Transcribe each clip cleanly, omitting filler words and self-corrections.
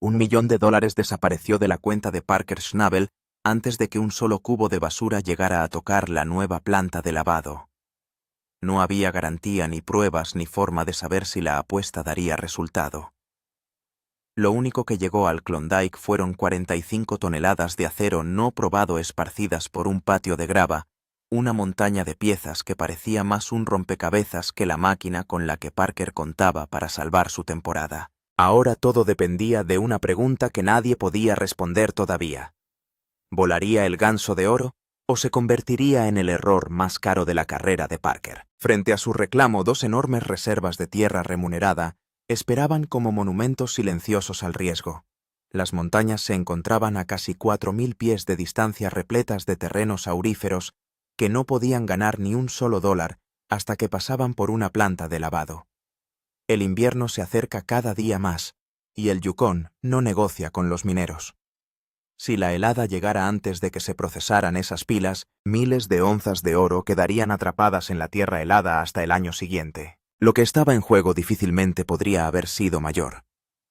$1.000.000 desapareció de la cuenta de Parker Schnabel antes de que un solo cubo de basura llegara a tocar la nueva planta de lavado. No había garantía ni pruebas ni forma de saber si la apuesta daría resultado. Lo único que llegó al Klondike fueron 45 toneladas de acero no probado esparcidas por un patio de grava, una montaña de piezas que parecía más un rompecabezas que la máquina con la que Parker contaba para salvar su temporada. Ahora todo dependía de una pregunta que nadie podía responder todavía. ¿Volaría el ganso de oro o se convertiría en el error más caro de la carrera de Parker? Frente a su reclamo, dos enormes reservas de tierra remunerada esperaban como monumentos silenciosos al riesgo. Las montañas se encontraban a casi 4.000 pies de distancia repletas de terrenos auríferos que no podían ganar ni un solo dólar hasta que pasaban por una planta de lavado. El invierno se acerca cada día más, y el Yukon no negocia con los mineros. Si la helada llegara antes de que se procesaran esas pilas, miles de onzas de oro quedarían atrapadas en la tierra helada hasta el año siguiente. Lo que estaba en juego difícilmente podría haber sido mayor.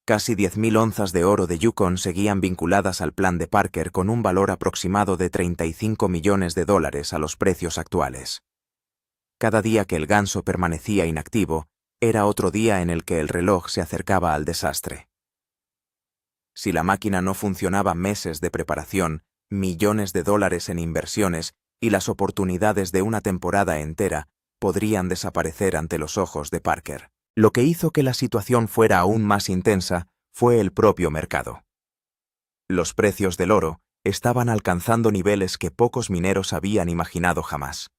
Casi 10.000 onzas de oro de Yukon seguían vinculadas al plan de Parker con un valor aproximado de $35 millones a los precios actuales. Cada día que el ganso permanecía inactivo, era otro día en el que el reloj se acercaba al desastre. Si la máquina no funcionaba, meses de preparación, millones de dólares en inversiones y las oportunidades de una temporada entera podrían desaparecer ante los ojos de Parker. Lo que hizo que la situación fuera aún más intensa fue el propio mercado. Los precios del oro estaban alcanzando niveles que pocos mineros habían imaginado jamás.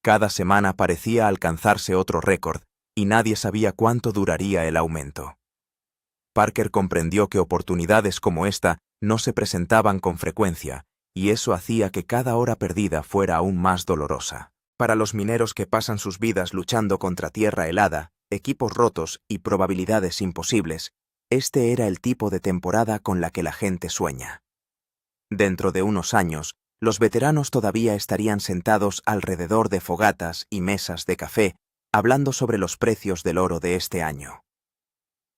Cada semana parecía alcanzarse otro récord y nadie sabía cuánto duraría el aumento. Parker comprendió que oportunidades como esta no se presentaban con frecuencia, y eso hacía que cada hora perdida fuera aún más dolorosa. Para los mineros que pasan sus vidas luchando contra tierra helada, equipos rotos y probabilidades imposibles, este era el tipo de temporada con la que la gente sueña. Dentro de unos años, los veteranos todavía estarían sentados alrededor de fogatas y mesas de café, hablando sobre los precios del oro de este año.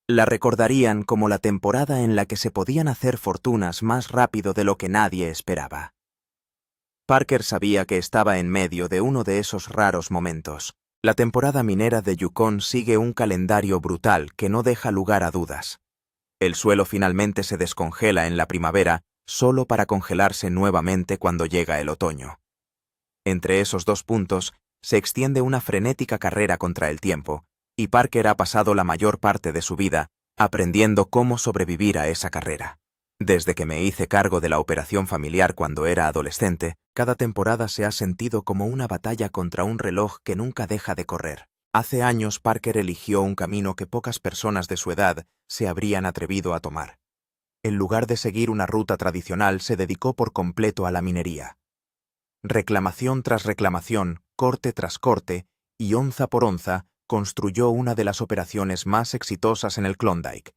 La recordarían como la temporada en la que se podían hacer fortunas más rápido de lo que nadie esperaba. Parker sabía que estaba en medio de uno de esos raros momentos. La temporada minera de Yukon sigue un calendario brutal que no deja lugar a dudas. El suelo finalmente se descongela en la primavera, solo para congelarse nuevamente cuando llega el otoño. Entre esos dos puntos se extiende una frenética carrera contra el tiempo, y Parker ha pasado la mayor parte de su vida aprendiendo cómo sobrevivir a esa carrera. Desde que me hice cargo de la operación familiar cuando era adolescente, cada temporada se ha sentido como una batalla contra un reloj que nunca deja de correr. Hace años Parker eligió un camino que pocas personas de su edad se habrían atrevido a tomar. En lugar de seguir una ruta tradicional, se dedicó por completo a la minería. Reclamación tras reclamación, corte tras corte, y onza por onza, construyó una de las operaciones más exitosas en el Klondike.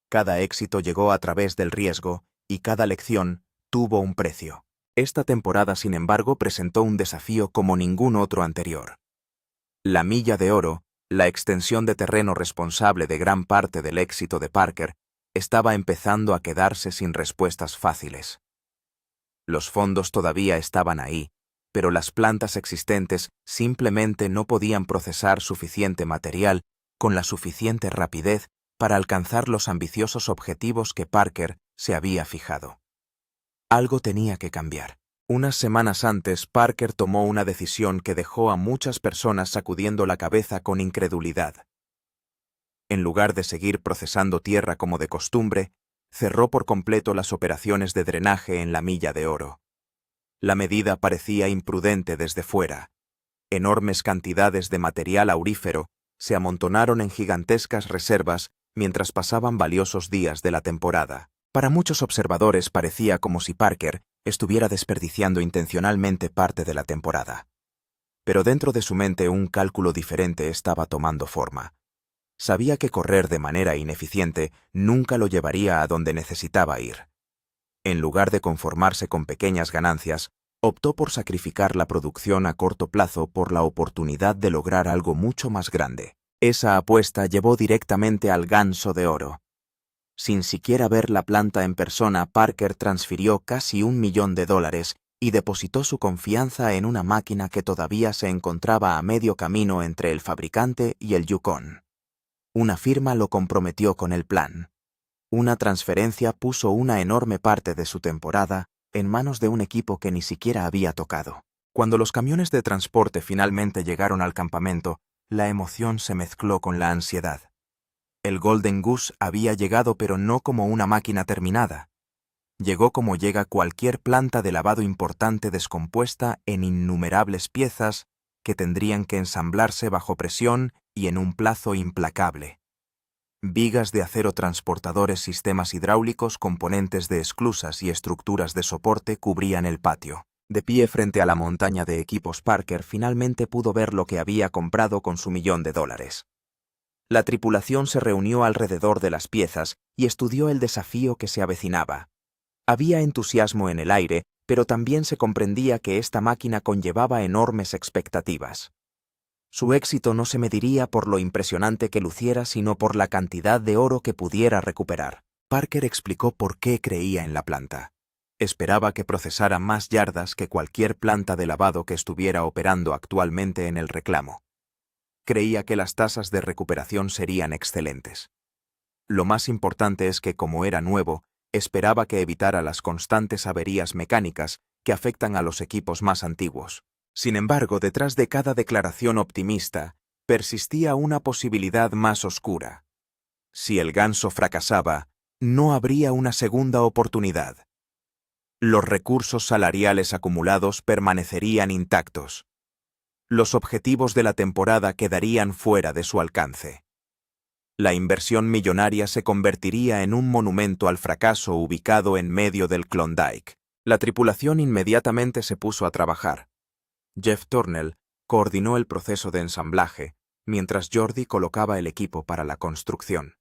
Cada éxito llegó a través del riesgo, y cada lección tuvo un precio. Esta temporada, sin embargo, presentó un desafío como ningún otro anterior. La milla de oro, la extensión de terreno responsable de gran parte del éxito de Parker, estaba empezando a quedarse sin respuestas fáciles. Los fondos todavía estaban ahí, pero las plantas existentes simplemente no podían procesar suficiente material con la suficiente rapidez para alcanzar los ambiciosos objetivos que Parker se había fijado. Algo tenía que cambiar. Unas semanas antes, Parker tomó una decisión que dejó a muchas personas sacudiendo la cabeza con incredulidad. En lugar de seguir procesando tierra como de costumbre, cerró por completo las operaciones de drenaje en la milla de oro. La medida parecía imprudente desde fuera. Enormes cantidades de material aurífero se amontonaron en gigantescas reservas mientras pasaban valiosos días de la temporada. Para muchos observadores parecía como si Parker estuviera desperdiciando intencionalmente parte de la temporada. Pero dentro de su mente un cálculo diferente estaba tomando forma. Sabía que correr de manera ineficiente nunca lo llevaría a donde necesitaba ir. En lugar de conformarse con pequeñas ganancias, optó por sacrificar la producción a corto plazo por la oportunidad de lograr algo mucho más grande. Esa apuesta llevó directamente al ganso de oro. Sin siquiera ver la planta en persona, Parker transfirió casi $1 millón y depositó su confianza en una máquina que todavía se encontraba a medio camino entre el fabricante y el Yukon. Una firma lo comprometió con el plan. Una transferencia puso una enorme parte de su temporada en manos de un equipo que ni siquiera había tocado. Cuando los camiones de transporte finalmente llegaron al campamento, la emoción se mezcló con la ansiedad. El Golden Goose había llegado, pero no como una máquina terminada. Llegó como llega cualquier planta de lavado importante, descompuesta en innumerables piezas que tendrían que ensamblarse bajo presión y en un plazo implacable. Vigas de acero, transportadores, sistemas hidráulicos, componentes de esclusas y estructuras de soporte cubrían el patio. De pie frente a la montaña de equipos, Parker finalmente pudo ver lo que había comprado con su $1 millón. La tripulación se reunió alrededor de las piezas y estudió el desafío que se avecinaba. Había entusiasmo en el aire, pero también se comprendía que esta máquina conllevaba enormes expectativas. Su éxito no se mediría por lo impresionante que luciera, sino por la cantidad de oro que pudiera recuperar. Parker explicó por qué creía en la planta. Esperaba que procesara más yardas que cualquier planta de lavado que estuviera operando actualmente en el reclamo. Creía que las tasas de recuperación serían excelentes. Lo más importante es que, como era nuevo, esperaba que evitara las constantes averías mecánicas que afectan a los equipos más antiguos. Sin embargo, detrás de cada declaración optimista, persistía una posibilidad más oscura. Si el ganso fracasaba, no habría una segunda oportunidad. Los recursos salariales acumulados permanecerían intactos. Los objetivos de la temporada quedarían fuera de su alcance. La inversión millonaria se convertiría en un monumento al fracaso ubicado en medio del Klondike. La tripulación inmediatamente se puso a trabajar. Jeff Turnell coordinó el proceso de ensamblaje, mientras Jordi colocaba el equipo para la construcción.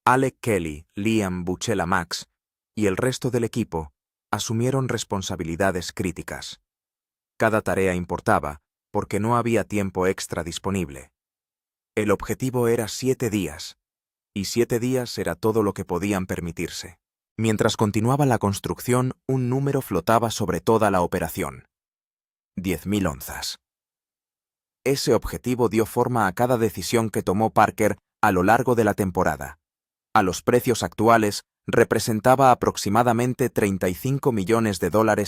Alec Kelly, Liam Buchela Max y el resto del equipo asumieron responsabilidades críticas. Cada tarea importaba, porque no había tiempo extra disponible. El objetivo era 7 días, y 7 días era todo lo que podían permitirse. Mientras continuaba la construcción, un número flotaba sobre toda la operación: 10.000 onzas. Ese objetivo dio forma a cada decisión que tomó Parker a lo largo de la temporada. A los precios actuales, representaba aproximadamente $35 millones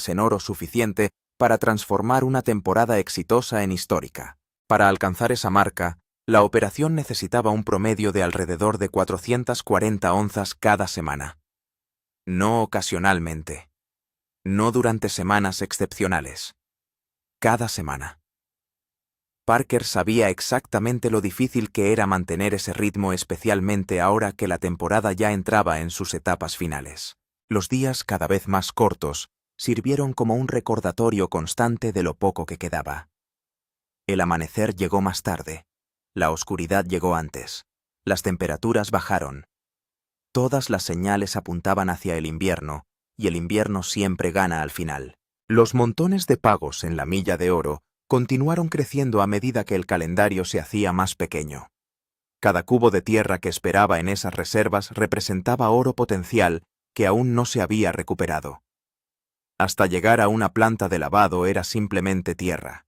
en oro, suficiente para transformar una temporada exitosa en histórica. Para alcanzar esa marca, la operación necesitaba un promedio de alrededor de 440 onzas cada semana. No ocasionalmente. No durante semanas excepcionales. Cada semana. Parker sabía exactamente lo difícil que era mantener ese ritmo, especialmente ahora que la temporada ya entraba en sus etapas finales. Los días, cada vez más cortos, sirvieron como un recordatorio constante de lo poco que quedaba. El amanecer llegó más tarde. La oscuridad llegó antes. Las temperaturas bajaron. Todas las señales apuntaban hacia el invierno, y el invierno siempre gana al final. Los montones de pagos en la milla de oro continuaron creciendo a medida que el calendario se hacía más pequeño. Cada cubo de tierra que esperaba en esas reservas representaba oro potencial que aún no se había recuperado. Hasta llegar a una planta de lavado era simplemente tierra.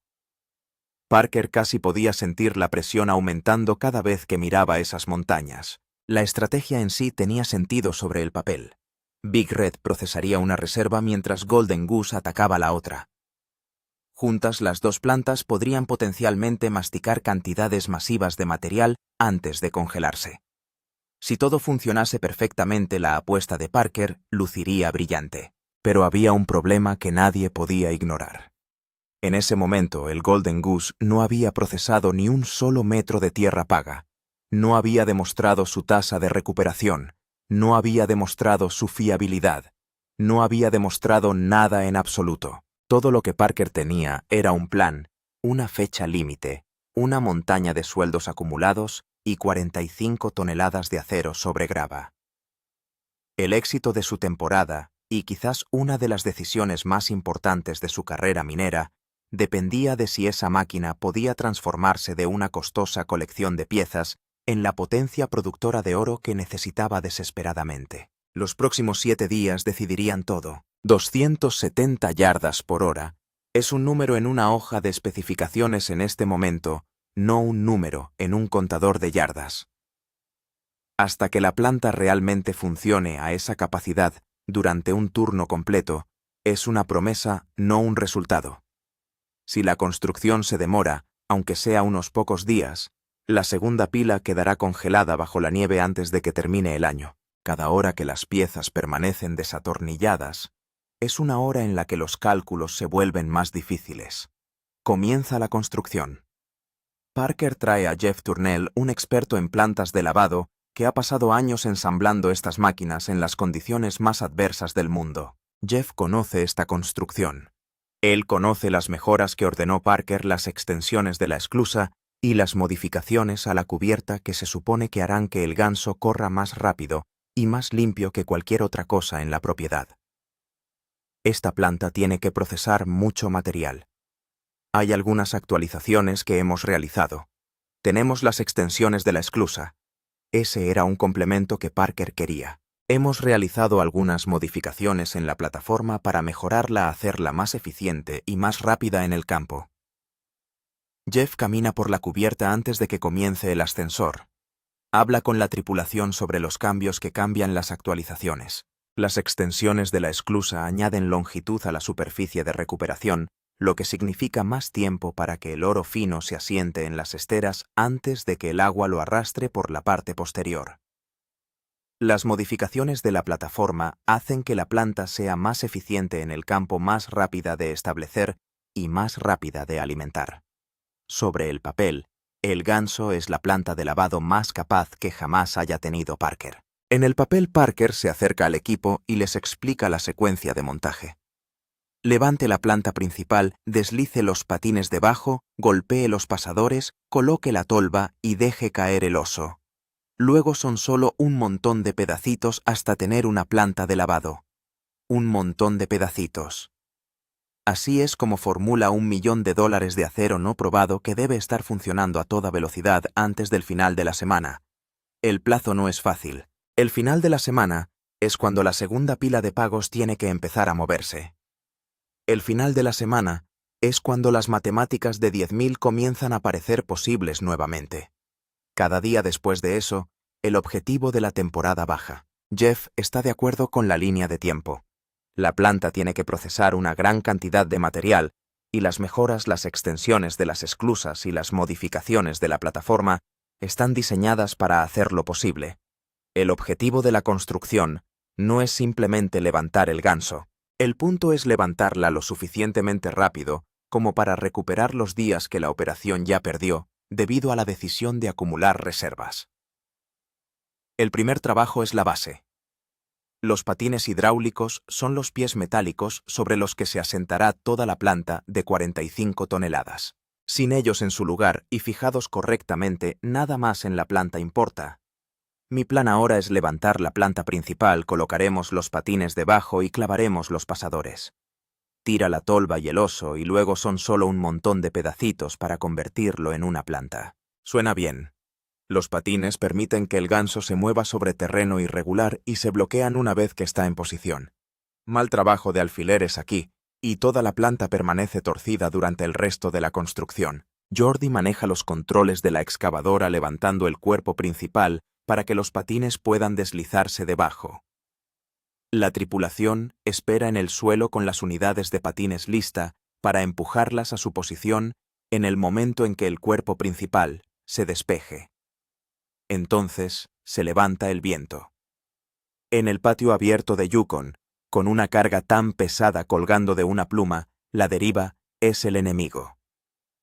Parker casi podía sentir la presión aumentando cada vez que miraba esas montañas. La estrategia en sí tenía sentido sobre el papel. Big Red procesaría una reserva mientras Golden Goose atacaba la otra. Juntas, las dos plantas podrían potencialmente masticar cantidades masivas de material antes de congelarse. Si todo funcionase perfectamente, la apuesta de Parker luciría brillante. Pero había un problema que nadie podía ignorar. En ese momento, el Golden Goose no había procesado ni un solo metro de tierra paga. No había demostrado su tasa de recuperación. No había demostrado su fiabilidad. No había demostrado nada en absoluto. Todo lo que Parker tenía era un plan, una fecha límite, una montaña de sueldos acumulados y 45 toneladas de acero sobre grava. El éxito de su temporada, y quizás una de las decisiones más importantes de su carrera minera, dependía de si esa máquina podía transformarse de una costosa colección de piezas en la potencia productora de oro que necesitaba desesperadamente. Los próximos 7 días decidirían todo. 270 yardas por hora es un número en una hoja de especificaciones en este momento, no un número en un contador de yardas. Hasta que la planta realmente funcione a esa capacidad durante un turno completo, es una promesa, no un resultado. Si la construcción se demora, aunque sea unos pocos días, la segunda pila quedará congelada bajo la nieve antes de que termine el año. Cada hora que las piezas permanecen desatornilladas, es una hora en la que los cálculos se vuelven más difíciles. Comienza la construcción. Parker trae a Jeff Turnell, un experto en plantas de lavado, que ha pasado años ensamblando estas máquinas en las condiciones más adversas del mundo. Jeff conoce esta construcción. Él conoce las mejoras que ordenó Parker, las extensiones de la esclusa y las modificaciones a la cubierta que se supone que harán que el ganso corra más rápido y más limpio que cualquier otra cosa en la propiedad. Esta planta tiene que procesar mucho material. Hay algunas actualizaciones que hemos realizado. Tenemos las extensiones de la esclusa. Ese era un complemento que Parker quería. Hemos realizado algunas modificaciones en la plataforma para mejorarla, hacerla más eficiente y más rápida en el campo. Jeff camina por la cubierta antes de que comience el ascensor. Habla con la tripulación sobre los cambios que cambian las actualizaciones. Las extensiones de la esclusa añaden longitud a la superficie de recuperación, lo que significa más tiempo para que el oro fino se asiente en las esteras antes de que el agua lo arrastre por la parte posterior. Las modificaciones de la plataforma hacen que la planta sea más eficiente en el campo, más rápida de establecer y más rápida de alimentar. Sobre el papel, el ganso es la planta de lavado más capaz que jamás haya tenido Parker. En el papel, Parker se acerca al equipo y les explica la secuencia de montaje. Levante la planta principal, deslice los patines debajo, golpee los pasadores, coloque la tolva y deje caer el oso. Luego son solo un montón de pedacitos hasta tener una planta de lavado. Un montón de pedacitos. Así es como formula $1 millón de acero no probado que debe estar funcionando a toda velocidad antes del final de la semana. El plazo no es fácil. El final de la semana es cuando la segunda pila de pagos tiene que empezar a moverse. El final de la semana es cuando las matemáticas de 10.000 comienzan a parecer posibles nuevamente. Cada día después de eso, el objetivo de la temporada baja. Jeff está de acuerdo con la línea de tiempo. La planta tiene que procesar una gran cantidad de material y las mejoras, las extensiones de las esclusas y las modificaciones de la plataforma están diseñadas para hacerlo posible. El objetivo de la construcción no es simplemente levantar el ganso. El punto es levantarla lo suficientemente rápido como para recuperar los días que la operación ya perdió debido a la decisión de acumular reservas. El primer trabajo es la base. Los patines hidráulicos son los pies metálicos sobre los que se asentará toda la planta de 45 toneladas. Sin ellos en su lugar y fijados correctamente, nada más en la planta importa. Mi plan ahora es levantar la planta principal, colocaremos los patines debajo y clavaremos los pasadores. Tira la tolva y el oso y luego son solo un montón de pedacitos para convertirlo en una planta. Suena bien. Los patines permiten que el ganso se mueva sobre terreno irregular y se bloquean una vez que está en posición. Mal trabajo de alfileres aquí, y toda la planta permanece torcida durante el resto de la construcción. Jordi maneja los controles de la excavadora levantando el cuerpo principal para que los patines puedan deslizarse debajo. La tripulación espera en el suelo con las unidades de patines lista para empujarlas a su posición en el momento en que el cuerpo principal se despeje. Entonces se levanta el viento. En el patio abierto de Yukon, con una carga tan pesada colgando de una pluma, la deriva es el enemigo.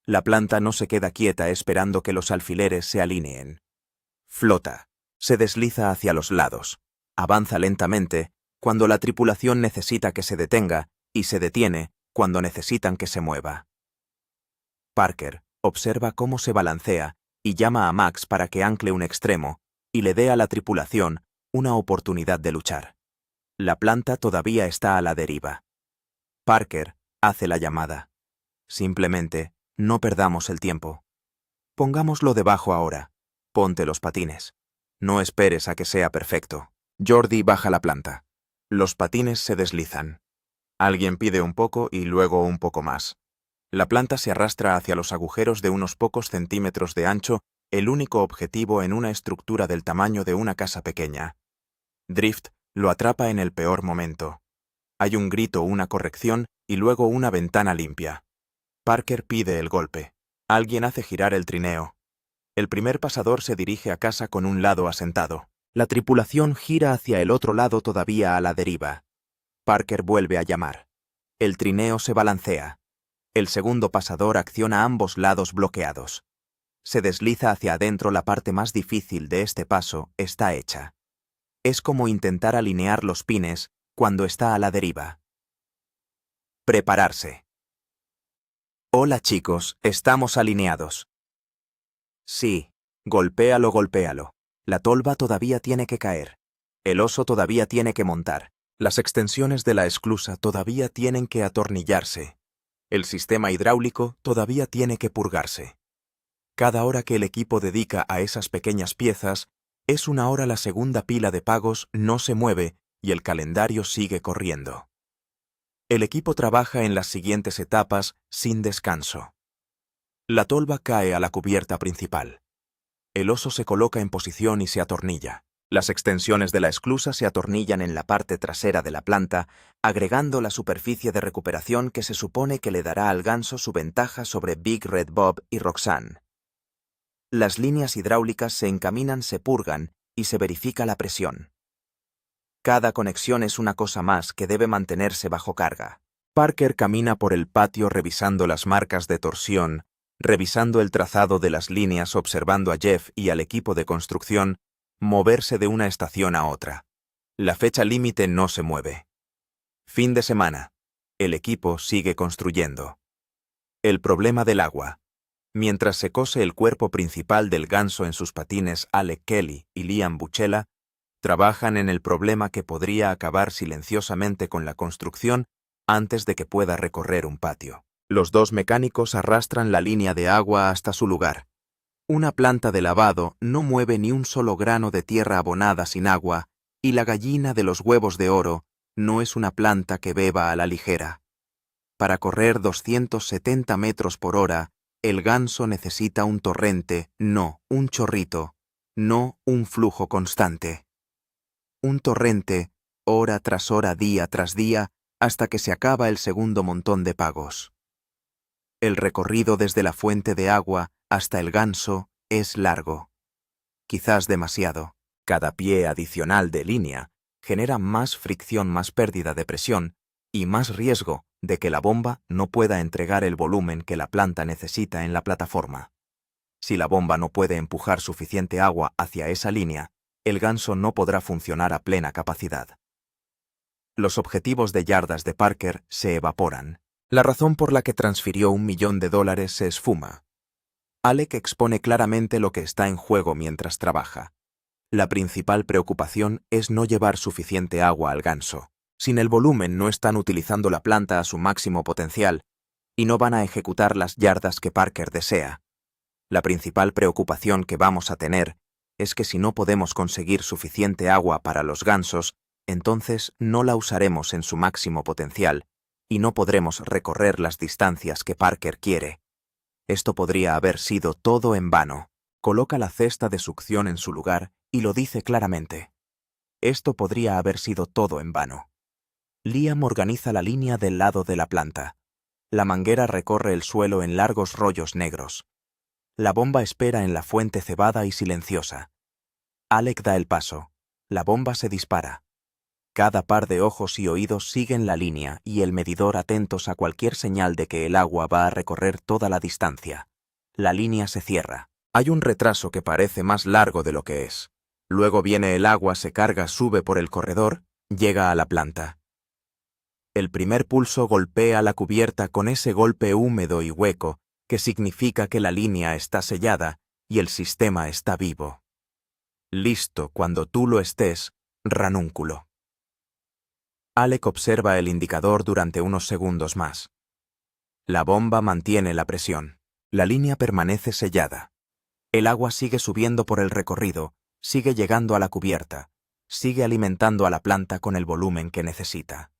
La planta no se queda quieta esperando que los alfileres se alineen. Flota. Se desliza hacia los lados. Avanza lentamente cuando la tripulación necesita que se detenga y se detiene cuando necesitan que se mueva. Parker observa cómo se balancea y llama a Max para que ancle un extremo y le dé a la tripulación una oportunidad de luchar. La planta todavía está a la deriva. Parker hace la llamada. Simplemente, no perdamos el tiempo. Pongámoslo debajo ahora. Ponte los patines. No esperes a que sea perfecto. Jordi baja la planta. Los patines se deslizan. Alguien pide un poco y luego un poco más. La planta se arrastra hacia los agujeros de unos pocos centímetros de ancho, el único objetivo en una estructura del tamaño de una casa pequeña. Drift lo atrapa en el peor momento. Hay un grito, una corrección y luego una ventana limpia. Parker pide el golpe. Alguien hace girar el trineo. El primer pasador se dirige a casa con un lado asentado. La tripulación gira hacia el otro lado todavía a la deriva. Parker vuelve a llamar. El trineo se balancea. El segundo pasador acciona ambos lados bloqueados. Se desliza hacia adentro. La parte más difícil de este paso está hecha. Es como intentar alinear los pines cuando está a la deriva. Prepararse. Hola chicos, estamos alineados. Sí, golpéalo. La tolva todavía tiene que caer. El oso todavía tiene que montar. Las extensiones de la esclusa todavía tienen que atornillarse. El sistema hidráulico todavía tiene que purgarse. Cada hora que el equipo dedica a esas pequeñas piezas, es una hora. La segunda pila de pagos no se mueve y el calendario sigue corriendo. El equipo trabaja en las siguientes etapas sin descanso. La tolva cae a la cubierta principal. El oso se coloca en posición y se atornilla. Las extensiones de la esclusa se atornillan en la parte trasera de la planta, agregando la superficie de recuperación que se supone que le dará al ganso su ventaja sobre Big Red Bob y Roxanne. Las líneas hidráulicas se encaminan, se purgan y se verifica la presión. Cada conexión es una cosa más que debe mantenerse bajo carga. Parker camina por el patio revisando las marcas de torsión, revisando el trazado de las líneas, observando a Jeff y al equipo de construcción moverse de una estación a otra. La fecha límite no se mueve. Fin de semana. El equipo sigue construyendo. El problema del agua. Mientras se cose el cuerpo principal del ganso en sus patines, Alec Kelly y Liam Buchela trabajan en el problema que podría acabar silenciosamente con la construcción antes de que pueda recorrer un patio. Los dos mecánicos arrastran la línea de agua hasta su lugar. Una planta de lavado no mueve ni un solo grano de tierra abonada sin agua, y la gallina de los huevos de oro no es una planta que beba a la ligera. Para correr 270 metros por hora, el ganso necesita un torrente, no un chorrito, no un flujo constante. Un torrente, hora tras hora, día tras día, hasta que se acaba el segundo montón de pagos. El recorrido desde la fuente de agua hasta el ganso es largo. Quizás demasiado. Cada pie adicional de línea genera más fricción, más pérdida de presión y más riesgo de que la bomba no pueda entregar el volumen que la planta necesita en la plataforma. Si la bomba no puede empujar suficiente agua hacia esa línea, el ganso no podrá funcionar a plena capacidad. Los objetivos de yardas de Parker se evaporan. La razón por la que transfirió $1 millón se esfuma. Alec expone claramente lo que está en juego mientras trabaja. La principal preocupación es no llevar suficiente agua al ganso. Sin el volumen no están utilizando la planta a su máximo potencial y no van a ejecutar las yardas que Parker desea. La principal preocupación que vamos a tener es que si no podemos conseguir suficiente agua para los gansos, entonces no la usaremos en su máximo potencial y no podremos recorrer las distancias que Parker quiere. Esto podría haber sido todo en vano. Coloca la cesta de succión en su lugar y lo dice claramente. Esto podría haber sido todo en vano. Liam organiza la línea del lado de la planta. La manguera recorre el suelo en largos rollos negros. La bomba espera en la fuente cebada y silenciosa. Alec da el paso. La bomba se dispara. Cada par de ojos y oídos siguen la línea y el medidor atentos a cualquier señal de que el agua va a recorrer toda la distancia. La línea se cierra. Hay un retraso que parece más largo de lo que es. Luego viene el agua, se carga, sube por el corredor, llega a la planta. El primer pulso golpea la cubierta con ese golpe húmedo y hueco que significa que la línea está sellada y el sistema está vivo. Listo cuando tú lo estés, ranúnculo. Alec observa el indicador durante unos segundos más. La bomba mantiene la presión. La línea permanece sellada. El agua sigue subiendo por el recorrido, sigue llegando a la cubierta, sigue alimentando a la planta con el volumen que necesita.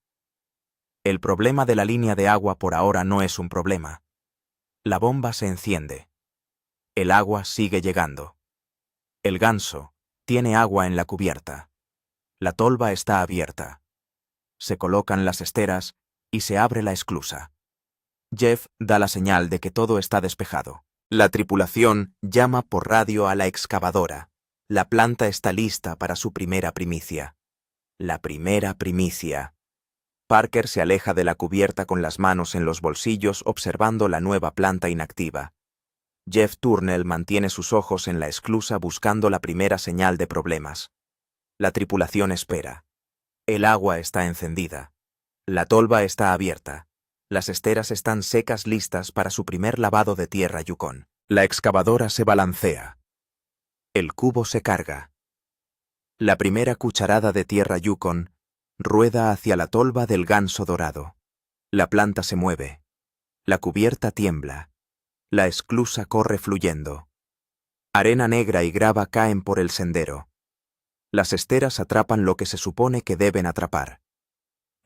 El problema de la línea de agua por ahora no es un problema. La bomba se enciende. El agua sigue llegando. El ganso tiene agua en la cubierta. La tolva está abierta. Se colocan las esteras y se abre la esclusa. Jeff da la señal de que todo está despejado. La tripulación llama por radio a la excavadora. La planta está lista para su primera primicia. La primera primicia. Parker se aleja de la cubierta con las manos en los bolsillos observando la nueva planta inactiva. Jeff Turnell mantiene sus ojos en la esclusa buscando la primera señal de problemas. La tripulación espera. El agua está encendida. La tolva está abierta. Las esteras están secas listas para su primer lavado de tierra Yukon. La excavadora se balancea. El cubo se carga. La primera cucharada de tierra Yukon rueda hacia la tolva del ganso dorado. La planta se mueve. La cubierta tiembla. La esclusa corre fluyendo. Arena negra y grava caen por el sendero. Las esteras atrapan lo que se supone que deben atrapar.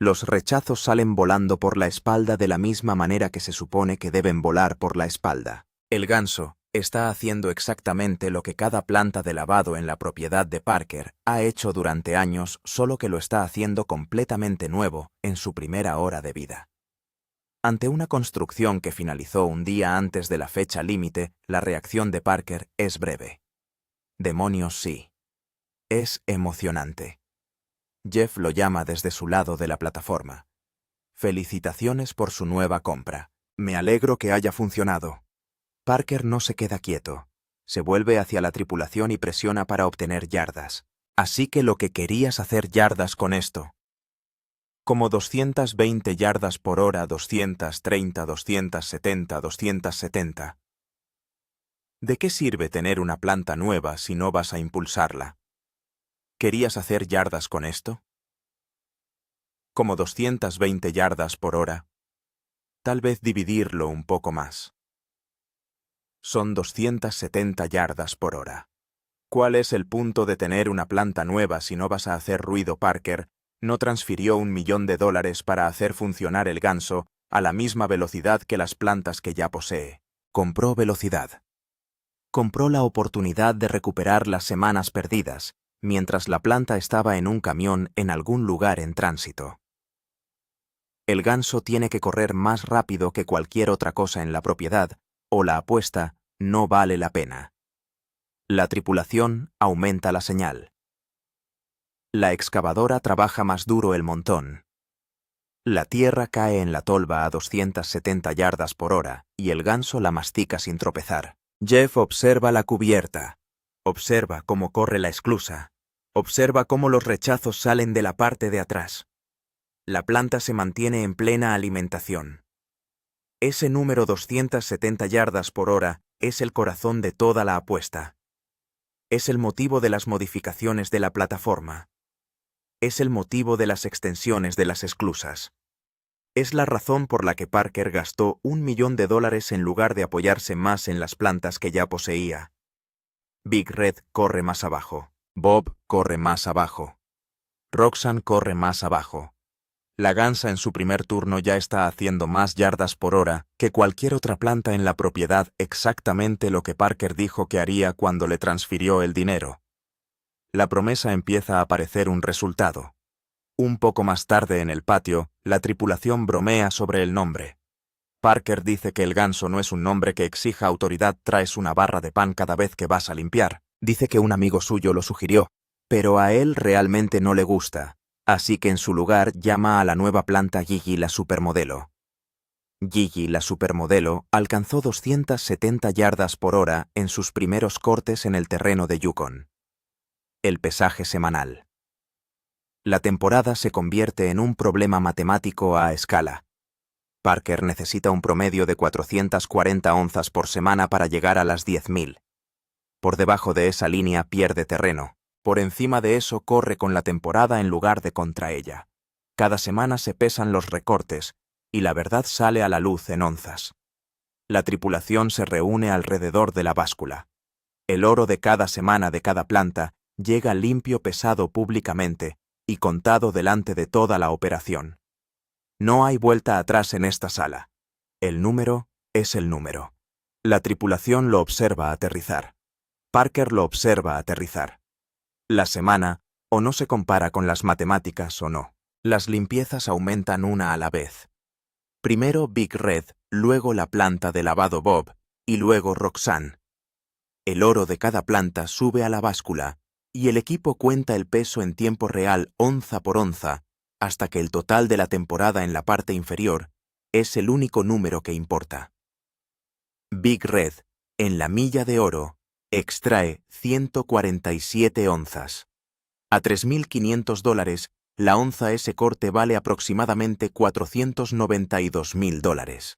Los rechazos salen volando por la espalda de la misma manera que se supone que deben volar por la espalda. El ganso está haciendo exactamente lo que cada planta de lavado en la propiedad de Parker ha hecho durante años, solo que lo está haciendo completamente nuevo en su primera hora de vida. Ante una construcción que finalizó un día antes de la fecha límite, la reacción de Parker es breve. Demonios, sí. Es emocionante. Jeff lo llama desde su lado de la plataforma. Felicitaciones por su nueva compra. Me alegro que haya funcionado. Parker no se queda quieto. Se vuelve hacia la tripulación y presiona para obtener yardas. Así que lo que querías hacer yardas con esto. Como 220 yardas por hora, 230, 270, 270. ¿De qué sirve tener una planta nueva si no vas a impulsarla? ¿Querías hacer yardas con esto? Como 220 yardas por hora. Tal vez dividirlo un poco más. Son 270 yardas por hora. ¿Cuál es el punto de tener una planta nueva si no vas a hacer ruido? Parker no transfirió $1 millón para hacer funcionar el ganso a la misma velocidad que las plantas que ya posee. Compró velocidad. Compró la oportunidad de recuperar las semanas perdidas, mientras la planta estaba en un camión en algún lugar en tránsito. El ganso tiene que correr más rápido que cualquier otra cosa en la propiedad, o la apuesta no vale la pena. La tripulación aumenta la señal. La excavadora trabaja más duro el montón. La tierra cae en la tolva a 270 yardas por hora y el ganso la mastica sin tropezar. Jeff observa la cubierta. Observa cómo corre la esclusa. Observa cómo los rechazos salen de la parte de atrás. La planta se mantiene en plena alimentación. Ese número 270 yardas por hora es el corazón de toda la apuesta. Es el motivo de las modificaciones de la plataforma. Es el motivo de las extensiones de las esclusas. Es la razón por la que Parker gastó $1 millón en lugar de apoyarse más en las plantas que ya poseía. Big Red corre más abajo. Bob corre más abajo. Roxanne corre más abajo. La gansa en su primer turno ya está haciendo más yardas por hora que cualquier otra planta en la propiedad, exactamente lo que Parker dijo que haría cuando le transfirió el dinero. La promesa empieza a aparecer un resultado. Un poco más tarde en el patio, la tripulación bromea sobre el nombre. Parker dice que el ganso no es un nombre que exija autoridad. Traes una barra de pan cada vez que vas a limpiar. Dice que un amigo suyo lo sugirió, pero a él realmente no le gusta, así que en su lugar llama a la nueva planta Gigi la supermodelo. Gigi la supermodelo alcanzó 270 yardas por hora en sus primeros cortes en el terreno de Yukon. El pesaje semanal. La temporada se convierte en un problema matemático a escala. Parker necesita un promedio de 440 onzas por semana para llegar a las 10.000. Por debajo de esa línea pierde terreno. Por encima de eso corre con la temporada en lugar de contra ella. Cada semana se pesan los recortes, y la verdad sale a la luz en onzas. La tripulación se reúne alrededor de la báscula. El oro de cada semana de cada planta llega limpio pesado públicamente y contado delante de toda la operación. No hay vuelta atrás en esta sala. El número es el número. La tripulación lo observa aterrizar. Parker lo observa aterrizar. La semana, o no se compara con las matemáticas o no. Las limpiezas aumentan una a la vez. Primero Big Red, luego la planta de lavado Bob, y luego Roxanne. El oro de cada planta sube a la báscula, y el equipo cuenta el peso en tiempo real onza por onza, hasta que el total de la temporada en la parte inferior es el único número que importa. Big Red, en la milla de oro, extrae 147 onzas. A $3.500, la onza ese corte vale aproximadamente $492.000.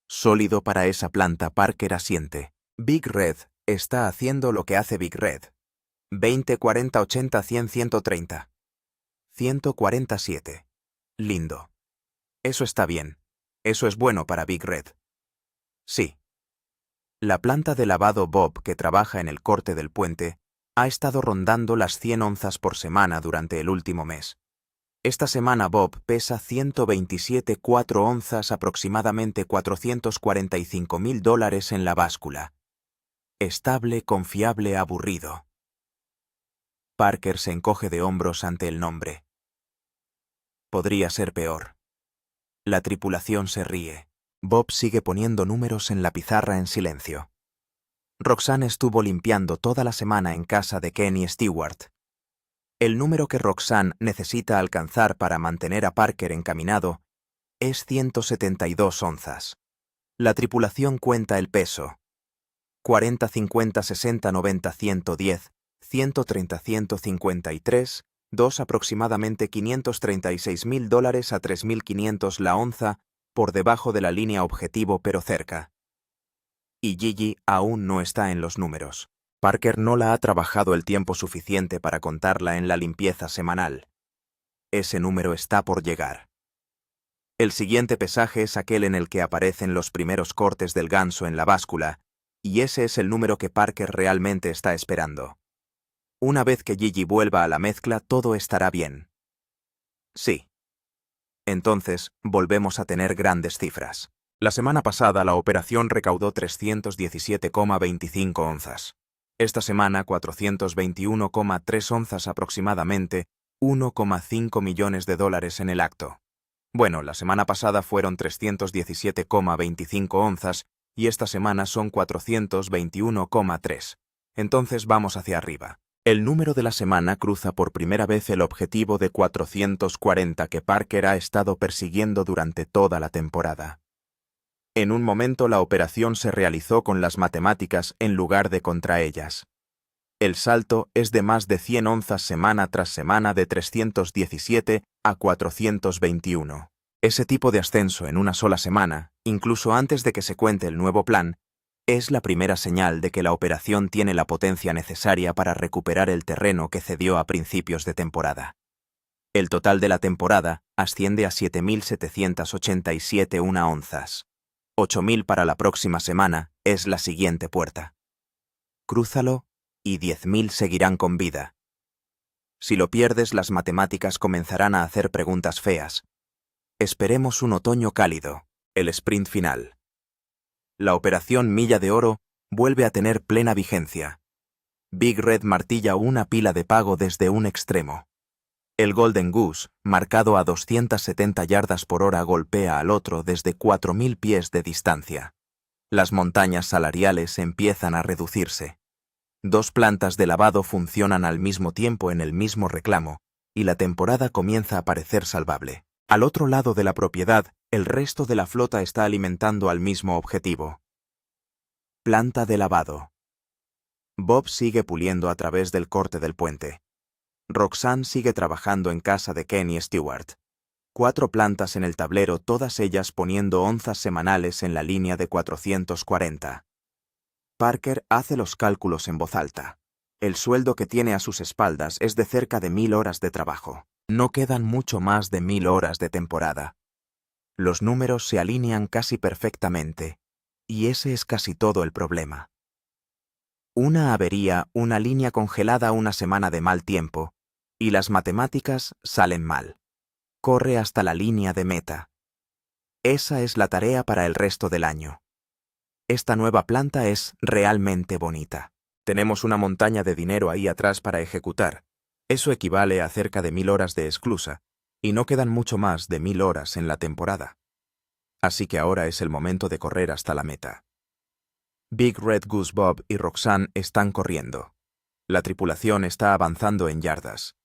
Sólido para esa planta. Parker asiente. Big Red está haciendo lo que hace Big Red. 20, 40, 80, 100, 130. 147. Lindo. Eso está bien. Eso es bueno para Big Red. Sí. La planta de lavado Bob, que trabaja en el corte del puente, ha estado rondando las 100 onzas por semana durante el último mes. Esta semana Bob pesa 127,4 onzas, aproximadamente $445.000 en la báscula. Estable, confiable, aburrido. Parker se encoge de hombros ante el nombre. Podría ser peor. La tripulación se ríe. Bob sigue poniendo números en la pizarra en silencio. Roxanne estuvo limpiando toda la semana en casa de Kenny Stewart. El número que Roxanne necesita alcanzar para mantener a Parker encaminado es 172 onzas. La tripulación cuenta el peso. 40, 50, 60, 90, 110, 130, 153, 2 aproximadamente $536.000 a $3.500 la onza, por debajo de la línea objetivo pero cerca. Y Gigi aún no está en los números. Parker no la ha trabajado el tiempo suficiente para contarla en la limpieza semanal. Ese número está por llegar. El siguiente pesaje es aquel en el que aparecen los primeros cortes del ganso en la báscula, y ese es el número que Parker realmente está esperando. Una vez que Gigi vuelva a la mezcla, todo estará bien. Sí. Entonces, volvemos a tener grandes cifras. La semana pasada la operación recaudó 317,25 onzas. Esta semana 421,3 onzas, aproximadamente $1,5 millones en el acto. Bueno, la semana pasada fueron 317,25 onzas y esta semana son 421,3. Entonces vamos hacia arriba. El número de la semana cruza por primera vez el objetivo de 440 que Parker ha estado persiguiendo durante toda la temporada. En un momento la operación se realizó con las matemáticas en lugar de contra ellas. El salto es de más de 100 onzas semana tras semana, de 317 a 421. Ese tipo de ascenso en una sola semana, incluso antes de que se cuente el nuevo plan, es la primera señal de que la operación tiene la potencia necesaria para recuperar el terreno que cedió a principios de temporada. El total de la temporada asciende a 7.787 onzas. 8.000 para la próxima semana es la siguiente puerta. Crúzalo y 10.000 seguirán con vida. Si lo pierdes, las matemáticas comenzarán a hacer preguntas feas. Esperemos un otoño cálido, el sprint final. La operación Milla de Oro vuelve a tener plena vigencia. Big Red martilla una pila de pago desde un extremo. El Golden Goose, marcado a 270 yardas por hora, golpea al otro desde 4.000 pies de distancia. Las montañas salariales empiezan a reducirse. 2 plantas de lavado funcionan al mismo tiempo en el mismo reclamo, y la temporada comienza a parecer salvable. Al otro lado de la propiedad, el resto de la flota está alimentando al mismo objetivo. Planta de lavado. Bob sigue puliendo a través del corte del puente. Roxanne sigue trabajando en casa de Kenny Stewart. 4 plantas en el tablero, todas ellas poniendo onzas semanales en la línea de 440. Parker hace los cálculos en voz alta. El sueldo que tiene a sus espaldas es de cerca de 1.000 horas de trabajo. No quedan mucho más de 1.000 horas de temporada. Los números se alinean casi perfectamente, y ese es casi todo el problema. Una avería, una línea congelada, una semana de mal tiempo, y las matemáticas salen mal. Corre hasta la línea de meta. Esa es la tarea para el resto del año. Esta nueva planta es realmente bonita. Tenemos una montaña de dinero ahí atrás para ejecutar. Eso equivale a cerca de 1000 horas de esclusa, y no quedan mucho más de 1000 horas en la temporada. Así que ahora es el momento de correr hasta la meta. Big Red Goose Bob y Roxanne están corriendo. La tripulación está avanzando en yardas.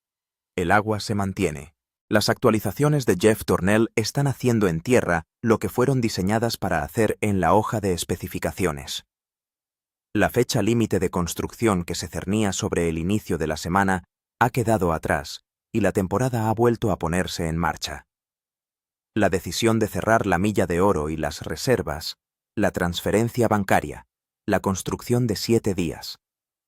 El agua se mantiene. Las actualizaciones de Jeff Tornell están haciendo en tierra lo que fueron diseñadas para hacer en la hoja de especificaciones. La fecha límite de construcción que se cernía sobre el inicio de la semana ha quedado atrás y la temporada ha vuelto a ponerse en marcha. La decisión de cerrar la milla de oro y las reservas, la transferencia bancaria, la construcción de 7 días,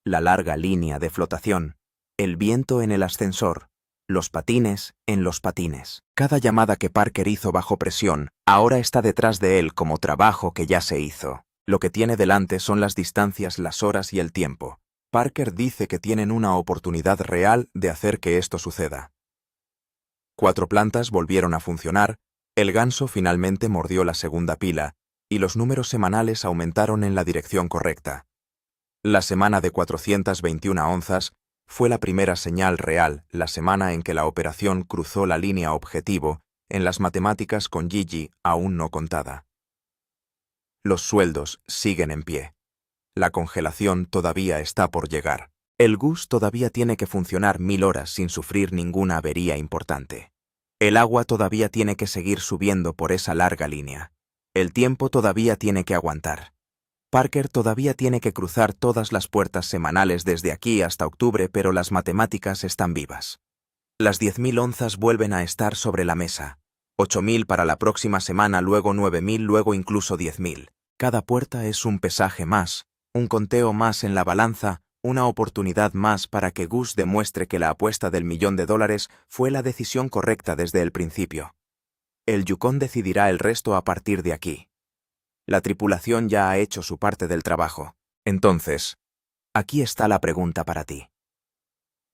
la larga línea de flotación, el viento en el ascensor, los patines en los patines. Cada llamada que Parker hizo bajo presión ahora está detrás de él como trabajo que ya se hizo. Lo que tiene delante son las distancias, las horas y el tiempo. Parker dice que tienen una oportunidad real de hacer que esto suceda. 4 plantas volvieron a funcionar, el ganso finalmente mordió la segunda pila, y los números semanales aumentaron en la dirección correcta. La semana de 421 onzas fue la primera señal real, la semana en que la operación cruzó la línea objetivo, en las matemáticas con Gigi aún no contada. Los sueldos siguen en pie. La congelación todavía está por llegar. El Goose todavía tiene que funcionar 1000 horas sin sufrir ninguna avería importante. El agua todavía tiene que seguir subiendo por esa larga línea. El tiempo todavía tiene que aguantar. Parker todavía tiene que cruzar todas las puertas semanales desde aquí hasta octubre, pero las matemáticas están vivas. Las 10.000 onzas vuelven a estar sobre la mesa. 8.000 para la próxima semana, luego 9.000, luego incluso 10.000. Cada puerta es un pesaje más, un conteo más en la balanza, una oportunidad más para que Goose demuestre que la apuesta del $1.000.000 fue la decisión correcta desde el principio. El Yukon decidirá el resto a partir de aquí. La tripulación ya ha hecho su parte del trabajo. Entonces, aquí está la pregunta para ti.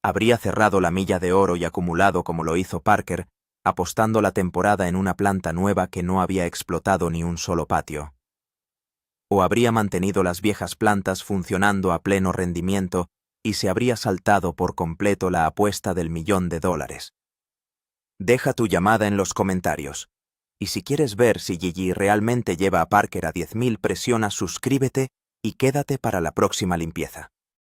¿Habría cerrado la milla de oro y acumulado como lo hizo Parker, apostando la temporada en una planta nueva que no había explotado ni un solo patio? ¿O habría mantenido las viejas plantas funcionando a pleno rendimiento y se habría saltado por completo la apuesta del $1.000.000? Deja tu llamada en los comentarios. Y si quieres ver si Gigi realmente lleva a Parker a 10.000, presiona suscríbete y quédate para la próxima limpieza.